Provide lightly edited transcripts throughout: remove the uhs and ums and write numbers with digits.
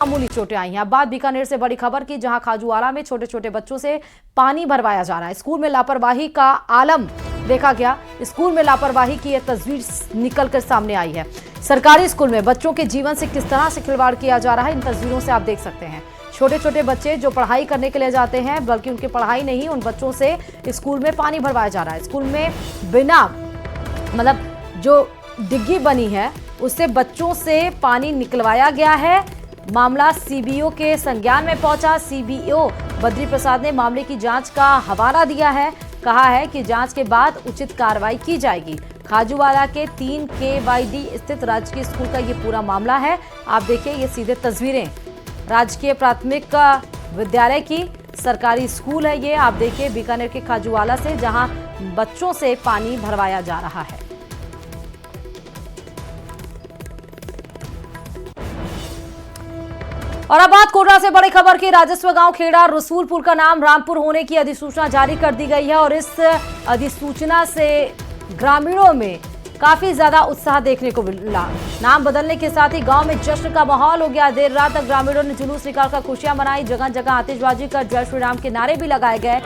मामूली चोटें आई हैं। अब बात बीकानेर से बड़ी खबर की, जहां खाजूवाला में छोटे छोटे बच्चों से पानी भरवाया जा रहा है। स्कूल में लापरवाही का आलम देखा गया। स्कूल में लापरवाही की यह तस्वीर निकलकर सामने आई है। सरकारी स्कूल में बच्चों के जीवन से किस तरह से खिलवाड़ किया जा रहा है, इन तस्वीरों से आप देख सकते हैं। छोटे छोटे बच्चे जो पढ़ाई करने के लिए जाते हैं, बल्कि उनकी पढ़ाई नहीं, उन बच्चों से स्कूल में पानी भरवाया जा रहा है। स्कूल में बिना जो डिग्गी बनी है उससे बच्चों से पानी निकलवाया गया है। मामला सीबीओ के संज्ञान में पहुंचा। सीबीओ बद्री प्रसाद ने मामले की जांच का हवाला दिया है। कहा है कि जांच के बाद उचित कार्रवाई की जाएगी। खाजूवाला के 3 KYD स्थित राजकीय स्कूल का ये पूरा मामला है। आप देखिए, ये सीधे तस्वीरें राजकीय प्राथमिक विद्यालय की, सरकारी स्कूल है ये। आप देखिए बीकानेर के खाजूवाला से, जहां बच्चों से पानी भरवाया जा रहा है। और अब बात कोटा से बड़ी खबर की। राजस्व गांव खेड़ा रसूलपुर का नाम रामपुर होने की अधिसूचना जारी कर दी गई है और इस अधिसूचना से ग्रामीणों में काफी ज्यादा उत्साह देखने को मिला। नाम बदलने के साथ ही गांव में जश्न का माहौल हो गया। देर रात तक ग्रामीणों ने जुलूस निकालकर खुशियां मनाई। जगह जगह आतिशबाजी कर जय श्री राम के नारे भी लगाए गए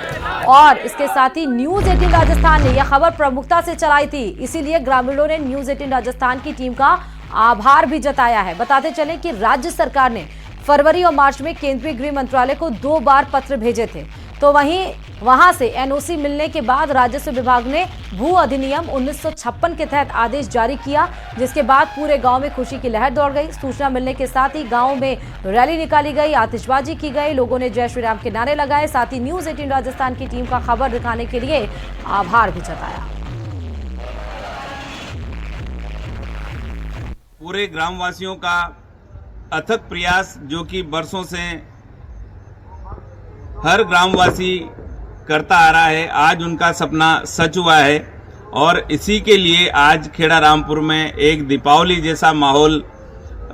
और इसके साथ ही न्यूज 18 राजस्थान ने यह खबर प्रमुखता से चलाई थी। इसीलिए ग्रामीणों ने न्यूज 18 राजस्थान की टीम का आभार भी जताया है। बताते चले कि राज्य सरकार ने फरवरी और मार्च में केंद्रीय गृह मंत्रालय को 2 बार पत्र भेजे थे, तो वहां से एनओसी मिलने के बाद राजस्व विभाग ने भू अधिनियम 1956 के तहत आदेश जारी किया, जिसके बाद पूरे गांव में खुशी की लहर दौड़ गई। सूचना मिलने के साथ ही गांव में रैली निकाली गई, आतिशबाजी की गई, लोगों ने जय श्री राम के नारे लगाए। साथ ही न्यूज 18 राजस्थान की टीम का खबर दिखाने के लिए आभार भी जताया। पूरे ग्रामवासियों का अथक प्रयास, जो कि बरसों से हर ग्रामवासी करता आ रहा है, आज उनका सपना सच हुआ है। और इसी के लिए आज खेड़ा रामपुर में एक दीपावली जैसा माहौल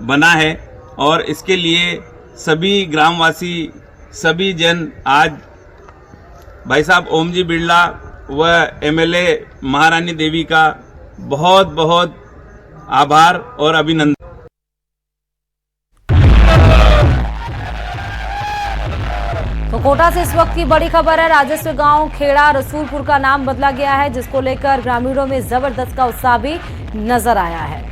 बना है और इसके लिए सभी ग्रामवासी, सभी जन आज भाई साहब ओम जी बिरला व MLA महारानी देवी का बहुत बहुत आभार और अभिनंदन। तो कोटा से इस वक्त की बड़ी खबर है। राजस्व गांव खेड़ा रसूलपुर का नाम बदला गया है, जिसको लेकर ग्रामीणों में जबरदस्त का उत्साह भी नजर आया है।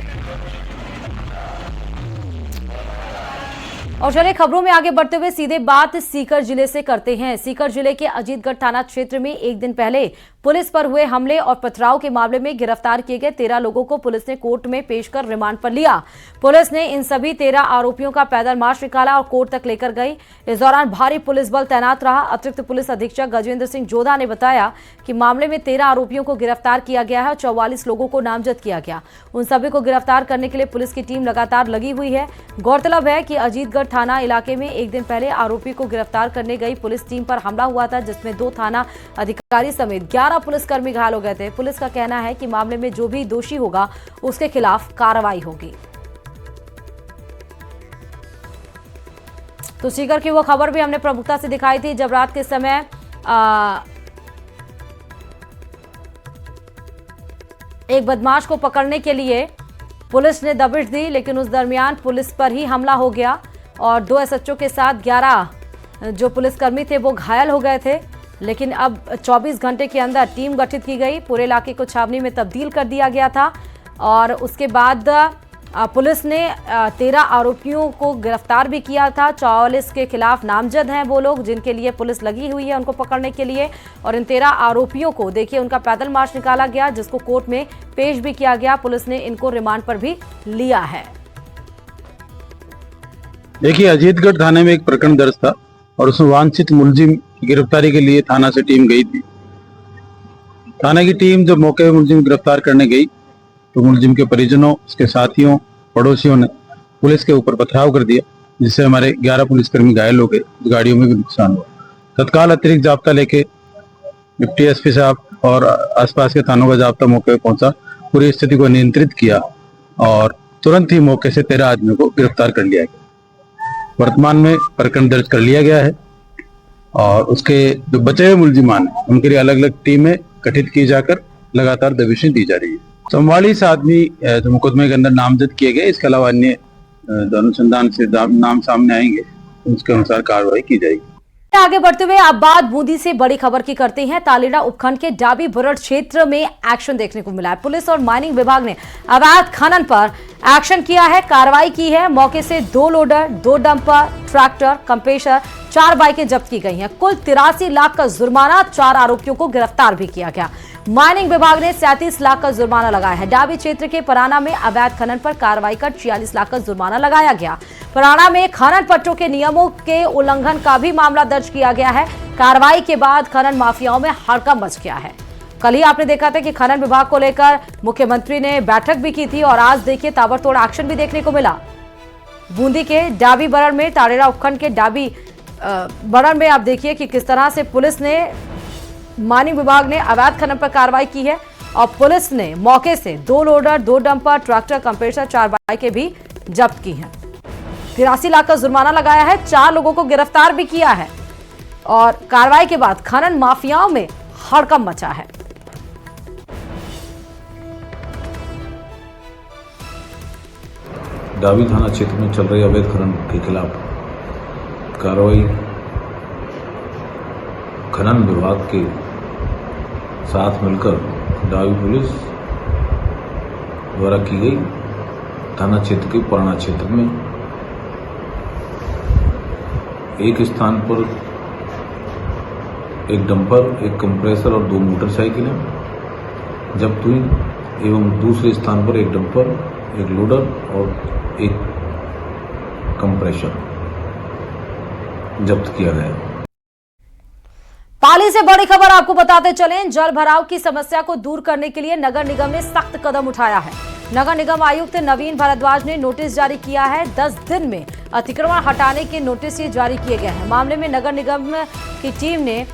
और चलिए खबरों में आगे बढ़ते हुए सीधे बात सीकर जिले से करते हैं। सीकर जिले के अजीतगढ़ थाना क्षेत्र में एक दिन पहले पुलिस पर हुए हमले और पथराव के मामले में गिरफ्तार किए गए 13 लोगों को पुलिस ने कोर्ट में पेश कर रिमांड पर लिया। पुलिस ने इन सभी 13 आरोपियों का पैदल मार्च निकाला और कोर्ट तक लेकर गई। इस दौरान भारी पुलिस बल तैनात रहा। अतिरिक्त पुलिस अधीक्षक गजेंद्र सिंह जोधा ने बताया कि मामले में 13 आरोपियों को गिरफ्तार किया गया है और 44 लोगों को नामजद किया गया। उन सभी को गिरफ्तार करने के लिए पुलिस की टीम लगातार लगी हुई है। गौरतलब है कि अजीतगढ़ थाना इलाके में एक दिन पहले आरोपी को गिरफ्तार करने गई पुलिस टीम पर हमला हुआ था, जिसमें 2 थाना अधिकारी समेत 11 पुलिसकर्मी घायल हो गए थे। पुलिस का कहना है कि मामले में जो भी दोषी होगा उसके खिलाफ कार्रवाई होगी। तो सीकर की वो खबर भी हमने प्रमुखता से दिखाई थी, जब रात के समय एक बदमाश को पकड़ने के लिए पुलिस ने दबिश दी, लेकिन उस दरमियान पुलिस पर ही हमला हो गया और 2 SHO के साथ 11 जो पुलिसकर्मी थे वो घायल हो गए थे। लेकिन अब 24 घंटे के अंदर टीम गठित की गई, पूरे इलाके को छावनी में तब्दील कर दिया गया था और उसके बाद पुलिस ने 13 आरोपियों को गिरफ्तार भी किया था। 44 के खिलाफ नामजद हैं वो लोग, जिनके लिए पुलिस लगी हुई है उनको पकड़ने के लिए। और इन 13 आरोपियों को देखिए उनका पैदल मार्च निकाला गया, जिसको कोर्ट में पेश भी किया गया। पुलिस ने इनको रिमांड पर भी लिया है। देखिए, अजीतगढ़ थाने में एक प्रकरण दर्ज था और उसमें वांछित मुलजिम की गिरफ्तारी के लिए थाना से टीम गई थी। थाने की टीम जब मौके पर मुलजिम गिरफ्तार करने गई तो मुलजिम के परिजनों, उसके साथियों, पड़ोसियों ने पुलिस के ऊपर पथराव कर दिया, जिससे हमारे 11 पुलिसकर्मी घायल हो गए, गाड़ियों में भी नुकसान हुआ। तत्काल अतिरिक्त जाब्ता लेके डिप्टी SP साहब और आसपास के थानों का जाब्ता मौके पर पहुंचा, पूरी स्थिति को नियंत्रित किया और तुरंत ही मौके से 13 आदमियों को गिरफ्तार कर लिया गया। वर्तमान में प्रकरण दर्ज कर लिया गया है और उसके जो बचे हुए मुलजिमान हैं उनके लिए अलग अलग टीमें गठित की जाकर लगातार दबिशें दी जा रही है। 44 आदमी जो मुकदमे के अंदर नामजद किए गए, इसके अलावा अन्य अनुसंधान से नाम सामने आएंगे तो उसके अनुसार कार्रवाई की जाएगी। आगे बढ़ते हुए अब बात बूंदी से बड़ी खबर की करते हैं। तालेड़ा उपखंड के डाबी बुरड़ क्षेत्र में एक्शन देखने को मिला है। पुलिस और माइनिंग विभाग ने अवैध खनन पर एक्शन किया है, कार्रवाई की है। मौके से 2 लोडर, 2 डंपर, ट्रैक्टर, कंप्रेसर, 4 बाइकें जब्त की गई हैं। कुल 83 लाख का जुर्माना, 4 आरोपियों को गिरफ्तार भी किया गया। माइनिंग विभाग ने 37 लाख का जुर्माना लगाया है। डाबी क्षेत्र के पराना में अवैध खनन पर कार्रवाई कर 46 लाख का जुर्माना लगाया गया। पराना में खनन पट्टों के नियमों के उल्लंघन का भी मामला दर्ज किया गया है। कार्रवाई के बाद खनन माफियाओं में हड़कंप मच गया है। कल ही आपने देखा था कि खनन विभाग को लेकर मुख्यमंत्री ने बैठक भी की थी और आज देखिए ताबड़तोड़ एक्शन भी देखने को मिला। बूंदी के डाबी बरड़ में, तालेड़ा उपखंड के डाबी बरड़ में आप देखिए कि किस तरह से पुलिस ने, माइनिंग विभाग ने अवैध खनन पर कार्रवाई की है और पुलिस ने मौके से 2 लोडर, 2 डंपर, ट्रैक्टर, कंप्रेसर, 4 बाइकें भी जब्त की हैं। 83 लाख का जुर्माना लगाया है, 4 लोगों को गिरफ्तार भी किया है और कार्रवाई के बाद खनन माफियाओं में हड़कंप मचा है। डाबी थाना क्षेत्र में चल रहे अवैध खनन के खिलाफ कार्रवाई खनन विभाग के साथ मिलकर डाबी पुलिस द्वारा की गई। थाना क्षेत्र के पुराना क्षेत्र में एक स्थान पर एक डंपर, एक कंप्रेसर और 2 मोटरसाइकिलें जब्त हुई एवं दूसरे स्थान पर एक डंपर, एक लोडर और एक कंप्रेसर जब्त किया गया। पाली से बड़ी खबर आपको बताते चलें। जल भराव की समस्या को दूर करने के लिए नगर निगम ने सख्त कदम उठाया है। नगर निगम आयुक्त नवीन भारद्वाज ने नोटिस जारी किया है। 10 दिन में अतिक्रमण हटाने के नोटिस ये जारी किए गए हैं। मामले में नगर निगम की टीम ने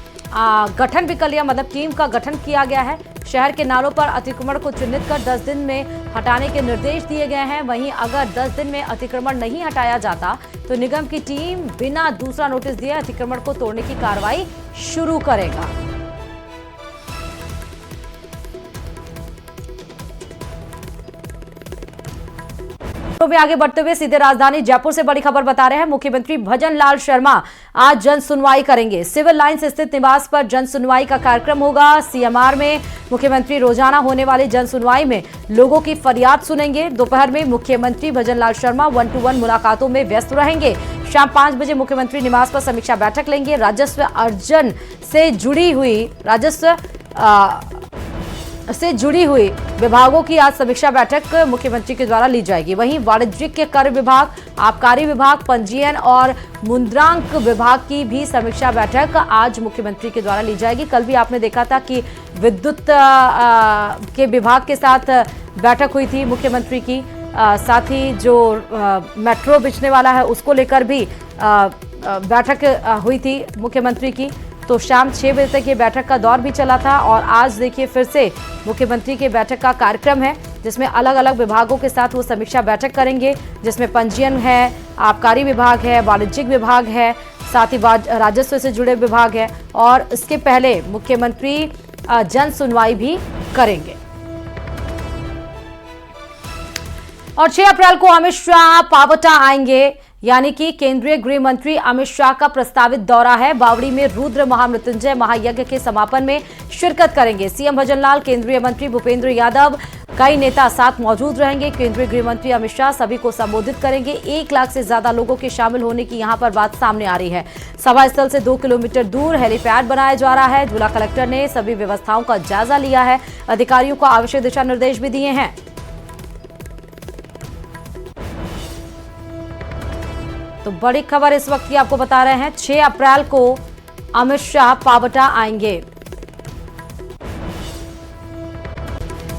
गठन भी कर लिया, मतलब टीम का गठन किया गया है। शहर के नालों पर अतिक्रमण को चिन्हित कर 10 दिन में हटाने के निर्देश दिए गए हैं। वहीं अगर 10 दिन में अतिक्रमण नहीं हटाया जाता तो निगम की टीम बिना दूसरा नोटिस दिए अतिक्रमण को तोड़ने की कार्रवाई शुरू करेगा। में आगे बढ़ते हुए सीधे राजधानी जयपुर से बड़ी खबर बता रहे हैं। मुख्यमंत्री भजन लाल शर्मा आज जन सुनवाई करेंगे। सिविल लाइंस स्थित निवास पर जन सुनवाई का कार्यक्रम होगा। सीएमआर में मुख्यमंत्री रोजाना होने वाली जन सुनवाई में लोगों की फरियाद सुनेंगे। दोपहर में मुख्यमंत्री भजन लाल शर्मा 1-to-1 मुलाकातों में व्यस्त रहेंगे। शाम 5 बजे मुख्यमंत्री निवास पर समीक्षा बैठक लेंगे। राजस्व अर्जन से जुड़ी हुई विभागों की आज समीक्षा बैठक मुख्यमंत्री के द्वारा ली जाएगी। वहीं वाणिज्यिक कर विभाग, आबकारी विभाग, पंजीयन और मुद्रांक विभाग की भी समीक्षा बैठक आज मुख्यमंत्री के द्वारा ली जाएगी। कल भी आपने देखा था कि विद्युत के विभाग के साथ बैठक हुई थी मुख्यमंत्री की। साथ ही जो मेट्रो बिछने वाला है उसको लेकर भी बैठक हुई थी मुख्यमंत्री की। तो शाम 6 बजे तक ये बैठक का दौर भी चला था और आज देखिए फिर से मुख्यमंत्री के बैठक का कार्यक्रम है जिसमें अलग अलग विभागों के साथ वो समीक्षा बैठक करेंगे, जिसमें पंजीयन है, आबकारी विभाग है, वाणिज्यिक विभाग है, साथ ही राजस्व से जुड़े विभाग है और इसके पहले मुख्यमंत्री जन सुनवाई भी करेंगे। और 6 अप्रैल को अमित शाह पावटा आएंगे, यानी कि केंद्रीय गृह मंत्री अमित शाह का प्रस्तावित दौरा है। बावड़ी में रुद्र महामृत्युंजय महायज्ञ के समापन में शिरकत करेंगे। सीएम भजनलाल, केंद्रीय मंत्री भूपेंद्र यादव, कई नेता साथ मौजूद रहेंगे। केंद्रीय गृह मंत्री अमित शाह सभी को संबोधित करेंगे। 1 लाख से ज्यादा लोगों के शामिल होने की यहां पर बात सामने आ रही है। सभा स्थल से 2 किलोमीटर दूर हेलीपैड बनाया जा रहा है। जिला कलेक्टर ने सभी व्यवस्थाओं का जायजा लिया है, अधिकारियों को आवश्यक दिशा निर्देश भी दिए हैं। तो बड़ी खबर इस वक्त की आपको बता रहे हैं, 6 अप्रैल को अमित शाह पावटा आएंगे।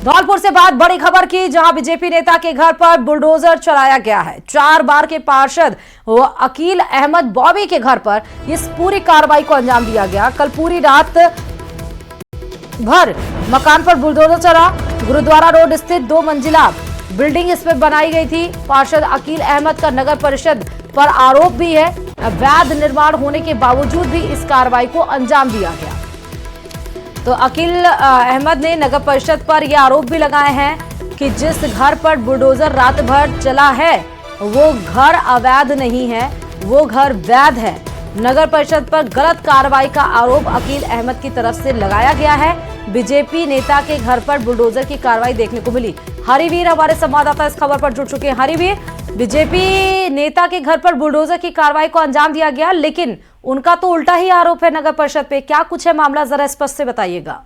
धौलपुर से बात बड़ी खबर की, जहां बीजेपी नेता के घर पर बुलडोजर चलाया गया है। 4 बार के पार्षद अकील अहमद बॉबी के घर पर इस पूरी कार्रवाई को अंजाम दिया गया। कल पूरी रात भर मकान पर बुलडोजर चला। गुरुद्वारा रोड स्थित 2 मंजिला बिल्डिंग इसमें बनाई गई थी। पार्षद अकील अहमद का नगर परिषद पर आरोप भी है, अवैध निर्माण होने के बावजूद भी इस कार्रवाई को अंजाम दिया गया। तो अकील अहमद ने नगर परिषद पर यह आरोप भी लगाए हैं कि जिस घर पर बुलडोजर रात भर चला है वो घर अवैध नहीं है, वो घर वैध है। नगर परिषद पर गलत कार्रवाई का आरोप अकील अहमद की तरफ से लगाया गया है। बीजेपी नेता के घर पर बुलडोजर की कार्रवाई देखने को मिली। हरिवीर हमारे संवाददाता इस खबर पर जुड़ चुके हैं। हरिवीर, बीजेपी नेता के घर पर बुलडोजर की कार्रवाई को अंजाम दिया गया, लेकिन उनका तो उल्टा ही आरोप है नगर परिषद पे। क्या कुछ है मामला, जरा स्पष्ट से बताइएगा।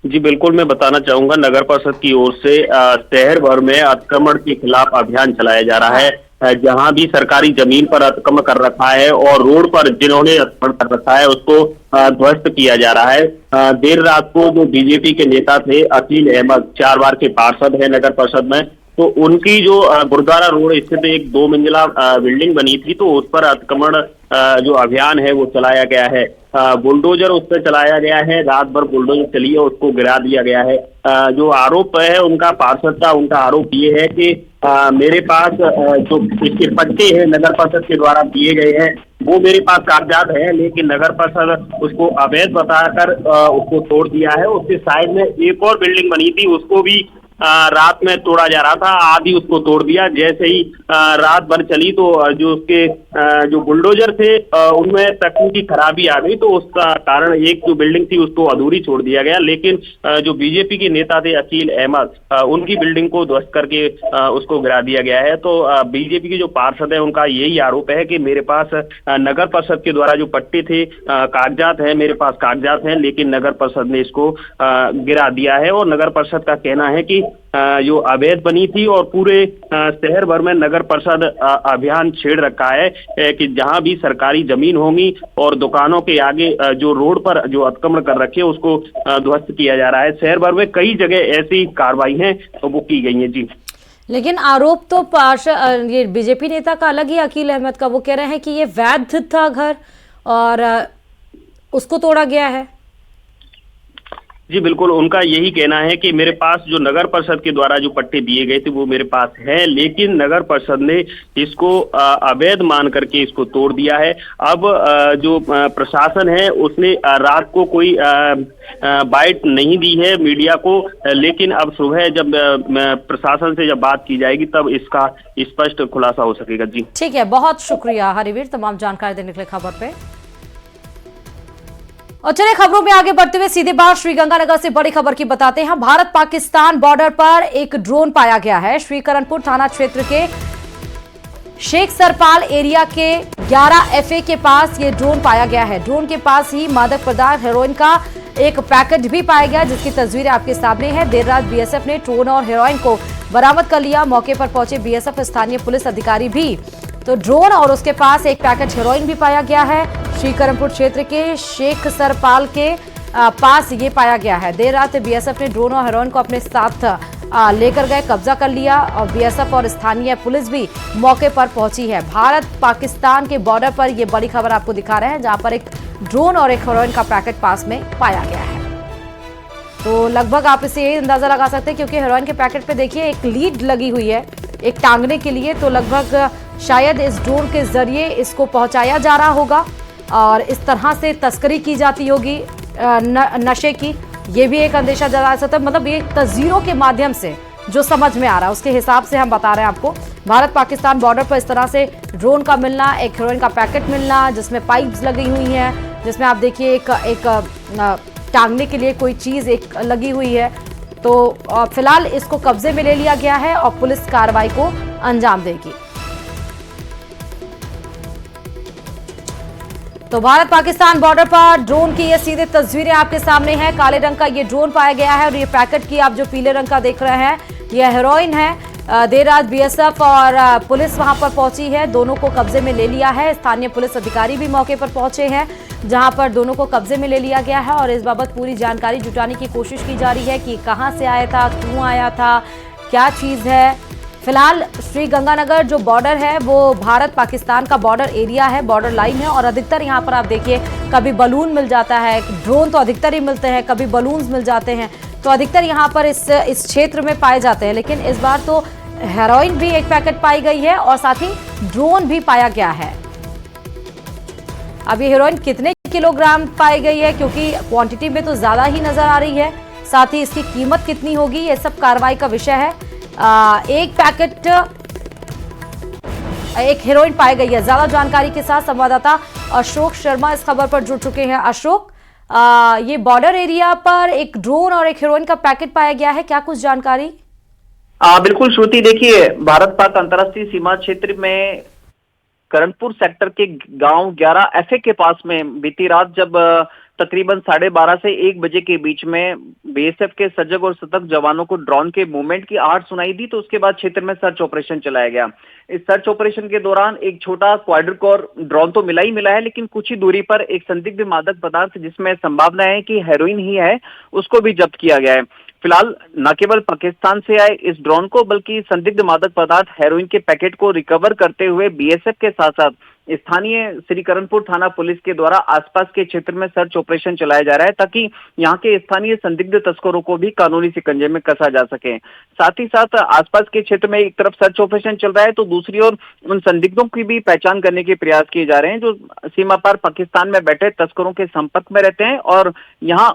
जी बिल्कुल, मैं बताना चाहूंगा, नगर परिषद की ओर से शहर भर में अतिक्रमण के खिलाफ अभियान चलाया जा रहा है। जहां भी सरकारी जमीन पर अतिक्रमण कर रखा है और रोड पर जिन्होंने अतिक्रमण कर रखा है उसको ध्वस्त किया जा रहा है। देर रात को जो बीजेपी के नेता थे अकील अहमद, 4 बार के पार्षद है नगर परिषद में, तो उनकी जो गुरुद्वारा रोड स्थित एक 2 मंजिला बिल्डिंग बनी थी, तो उस पर अतिक्रमण जो अभियान है वो चलाया गया है। बुलडोजर उस पर चलाया गया है, रात भर बुलडोजर चली है, उसको गिरा दिया गया है। जो आरोप है उनका पार्षद का, उनका आरोप ये है कि मेरे पास जो इसके पट्टे हैं नगर परिषद के द्वारा दिए गए हैं वो मेरे पास कागजात है, लेकिन नगर परिषद उसको अवैध बताकर उसको तोड़ दिया है। उसके साइड में एक और बिल्डिंग बनी थी, उसको भी रात में तोड़ा जा रहा था, आधी उसको तोड़ दिया। जैसे ही रात भर चली तो जो उसके जो बुलडोजर थे उनमें तकनीकी खराबी आ गई, तो उसका कारण एक जो बिल्डिंग थी उसको अधूरी छोड़ दिया गया। लेकिन जो बीजेपी के नेता थे अकील अहमद, उनकी बिल्डिंग को ध्वस्त करके उसको गिरा दिया गया है। तो बीजेपी के जो पार्षद है उनका यही आरोप है कि मेरे पास नगर परिषद के द्वारा जो पट्टे थे कागजात है, मेरे पास कागजात हैं, लेकिन नगर परिषद ने इसको गिरा दिया है। और नगर परिषद का कहना है कि जो अवैध बनी थी और पूरे शहर भर में नगर परिषद अभियान छेड़ रखा है कि जहां भी सरकारी जमीन होंगी और दुकानों के आगे जो रोड पर जो अतिक्रमण कर रखे उसको ध्वस्त किया जा रहा है। शहर भर में कई जगह ऐसी कार्रवाई हैं तो वो की गई हैं। जी, लेकिन आरोप तो ये बीजेपी नेता का अलग ही, अकील अहमद का। वो कह रहे हैं कि ये वैध था घर और उसको तोड़ा गया है। जी बिल्कुल, उनका यही कहना है कि मेरे पास जो नगर परिषद के द्वारा जो पट्टे दिए गए थे वो मेरे पास है, लेकिन नगर परिषद ने इसको अवैध मान करके इसको तोड़ दिया है। अब जो प्रशासन है उसने रात को कोई बाइट नहीं दी है मीडिया को, लेकिन अब सुबह जब प्रशासन से जब बात की जाएगी तब इसका स्पष्ट खुलासा हो सकेगा। जी ठीक है, बहुत शुक्रिया हरिवीर तमाम जानकारी देने के लिए खबर पे। और चलिए खबरों में आगे बढ़ते हुए सीधे बात श्रीगंगानगर से बड़ी खबर की बताते हैं। भारत पाकिस्तान बॉर्डर पर एक ड्रोन पाया गया है। श्रीकरणपुर थाना क्षेत्र के शेख सरपाल एरिया के 11 FA के पास ये ड्रोन पाया गया है। ड्रोन के पास ही मादक पदार्थ हेरोइन का एक पैकेट भी पाया गया, जिसकी तस्वीरें आपके सामने है। देर रात BSF ने ड्रोन और हेरोइन को बरामद कर लिया। मौके पर पहुंचे BSF स्थानीय पुलिस अधिकारी भी। तो ड्रोन और उसके पास एक पैकेट हेरोइन भी पाया गया है। श्रीकरणपुर क्षेत्र के शेख सरपाल के पास ये पाया गया है। देर रात BSF ने ड्रोन और हेरोइन को अपने साथ लेकर गए, कब्जा कर लिया और BSF और स्थानीय पुलिस भी मौके पर पहुंची है। भारत पाकिस्तान के बॉर्डर पर ये बड़ी खबर आपको दिखा रहे हैं, जहां पर एक ड्रोन और एक हेरोइन का पैकेट पास में पाया गया है। तो लगभग आप इसे यही अंदाजा लगा सकते हैं, क्योंकि हेरोइन के पैकेट पे देखिए एक लीड लगी हुई है एक टांगने के लिए। तो लगभग शायद इस ड्रोन के जरिए इसको पहुंचाया जा रहा होगा और इस तरह से तस्करी की जाती होगी नशे की। ये भी एक अंदेशा जता सकता है, मतलब ये तस्वीरों के माध्यम से जो समझ में आ रहा है उसके हिसाब से हम बता रहे हैं आपको। भारत पाकिस्तान बॉर्डर पर इस तरह से ड्रोन का मिलना, एक हेरोइन का पैकेट मिलना जिसमें पाइप्स लगी हुई हैं, जिसमें आप देखिए एक टांगने के लिए कोई चीज़ एक लगी हुई है। तो फिलहाल इसको कब्जे में ले लिया गया है और पुलिस कार्रवाई को अंजाम देगी। तो भारत पाकिस्तान बॉर्डर पर ड्रोन की ये सीधे तस्वीरें आपके सामने हैं। काले रंग का ये ड्रोन पाया गया है और ये पैकेट की आप जो पीले रंग का देख रहे हैं ये हेरोइन है। देर रात BSF और पुलिस वहां पर पहुंची है, दोनों को कब्जे में ले लिया है। स्थानीय पुलिस अधिकारी भी मौके पर पहुंचे हैं, जहां पर दोनों को कब्जे में ले लिया गया है और इस बाबत पूरी जानकारी जुटाने की कोशिश की जा रही है कि कहां से आया था, क्यों आया था, क्या चीज़ है। फिलहाल श्रीगंगानगर जो बॉर्डर है वो भारत पाकिस्तान का बॉर्डर एरिया है, बॉर्डर लाइन है। और अधिकतर यहाँ पर आप देखिए कभी बलून मिल जाता है, ड्रोन तो अधिकतर ही मिलते हैं, कभी बलून्स मिल जाते हैं, तो अधिकतर यहाँ पर इस क्षेत्र में पाए जाते हैं। लेकिन इस बार तो हेरोइन भी एक पैकेट पाई गई है और साथ ही ड्रोन भी पाया गया है। अब ये हेरोइन कितने किलोग्राम पाई गई है, क्योंकि क्वांटिटी में तो ज्यादा ही नजर आ रही है, साथ ही इसकी कीमत कितनी होगी ये सब कार्रवाई का विषय है। एक पैकेट एक हेरोइन पाई गई है। ज्यादा जानकारी के साथ संवाददाता अशोक शर्मा इस खबर पर जुड़ चुके हैं। अशोक, ये बॉर्डर एरिया पर एक ड्रोन और एक हेरोइन का पैकेट पाया गया है, क्या कुछ जानकारी? बिल्कुल श्रुति, देखिए भारत पाक अंतर्राष्ट्रीय सीमा क्षेत्र में करणपुर सेक्टर के गांव 11 एफए के पास में बीती रात जब तकरीबन 12:30 से 1 बजे के बीच में बीएसएफ के सजग और सतर्क जवानों को ड्रोन के मूवमेंट की आहट सुनाई दी, तो उसके बाद क्षेत्र में सर्च ऑपरेशन चलाया गया। इस सर्च ऑपरेशन के दौरान एक छोटा क्वाड्रिकोर ड्रोन तो मिला ही मिला है, लेकिन कुछ ही दूरी पर एक संदिग्ध मादक पदार्थ जिसमें संभावना है कि हेरोइन ही है, उसको भी जब्त किया गया है। फिलहाल न केवल पाकिस्तान से आए इस ड्रोन को बल्कि संदिग्ध मादक पदार्थ हेरोइन के पैकेट को रिकवर करते हुए बीएसएफ के साथ साथ स्थानीय श्री करणपुर थाना पुलिस के द्वारा आसपास के क्षेत्र में सर्च ऑपरेशन चलाया जा रहा है, ताकि यहाँ के स्थानीय संदिग्ध तस्करों को भी कानूनी शिकंजे में कसा जा सके। साथ ही साथ आसपास के क्षेत्र में एक तरफ सर्च ऑपरेशन चल रहा है, तो दूसरी ओर उन संदिग्धों की भी पहचान करने के प्रयास किए जा रहे हैं जो सीमा पार पाकिस्तान में बैठे तस्करों के संपर्क में रहते हैं और यहाँ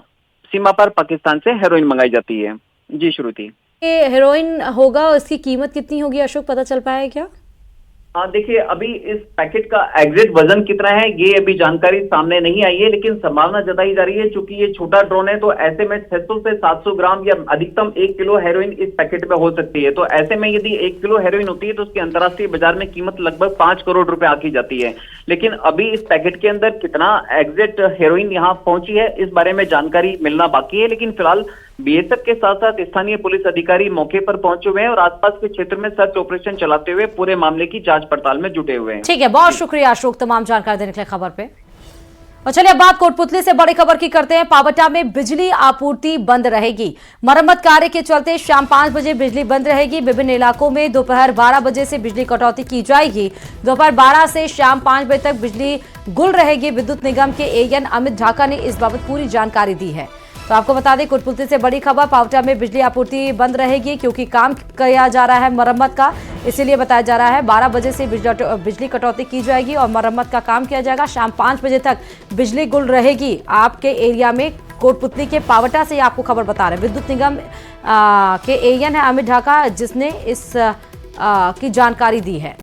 सीमा पार पाकिस्तान से हेरोइन मंगाई जाती है। जी श्रुति, ये हेरोइन होगा, इसकी कीमत कितनी होगी अशोक, पता चल पाया है क्या? देखिए अभी इस पैकेट का एग्जैक्ट वजन कितना है ये अभी जानकारी सामने नहीं आई है, लेकिन संभावना जताई जा रही है चूंकि ये छोटा ड्रोन है तो ऐसे में 600 से 700 ग्राम या अधिकतम 1 किलो हेरोइन इस पैकेट में हो सकती है। तो ऐसे में यदि 1 किलो हेरोइन होती है तो उसकी अंतर्राष्ट्रीय बाजार में कीमत लगभग 5 करोड़ रुपए आकी जाती है। लेकिन अभी इस पैकेट के अंदर कितना एग्जैक्ट हेरोइन यहाँ पहुंची है इस बारे में जानकारी मिलना बाकी है, लेकिन फिलहाल बीएसएफ के साथ साथ स्थानीय पुलिस अधिकारी मौके पर पहुंचे हुए हैं और आसपास के क्षेत्र में सर्च ऑपरेशन चलाते हुए पूरे मामले की जांच पड़ताल में जुटे हुए हैं। ठीक है, बहुत शुक्रिया अशोक तमाम जानकारी देने के लिए खबर पे। और चलिए अब बात कोटपुतली से बड़ी खबर की करते हैं। पावटा में बिजली आपूर्ति बंद रहेगी। मरम्मत कार्य के चलते शाम 5 बजे बिजली बंद रहेगी। विभिन्न इलाकों में दोपहर 12 बजे से बिजली कटौती की जाएगी। दोपहर 12 से शाम 5 बजे तक बिजली गुल रहेगी। विद्युत निगम के एएन अमित ढाका ने इस बाबत पूरी जानकारी दी है। तो आपको बता दें कोटपुतली से बड़ी खबर, पावटा में बिजली आपूर्ति बंद रहेगी क्योंकि काम किया जा रहा है मरम्मत का, इसीलिए बताया जा रहा है 12 बजे से बिजली कटौती की जाएगी और मरम्मत का काम किया जाएगा। शाम 5 बजे तक बिजली गुल रहेगी आपके एरिया में। कोटपुतली के पावटा से आपको खबर बता रहे हैं। विद्युत निगम के एएन है अमित ढाका जिसने इस की जानकारी दी है।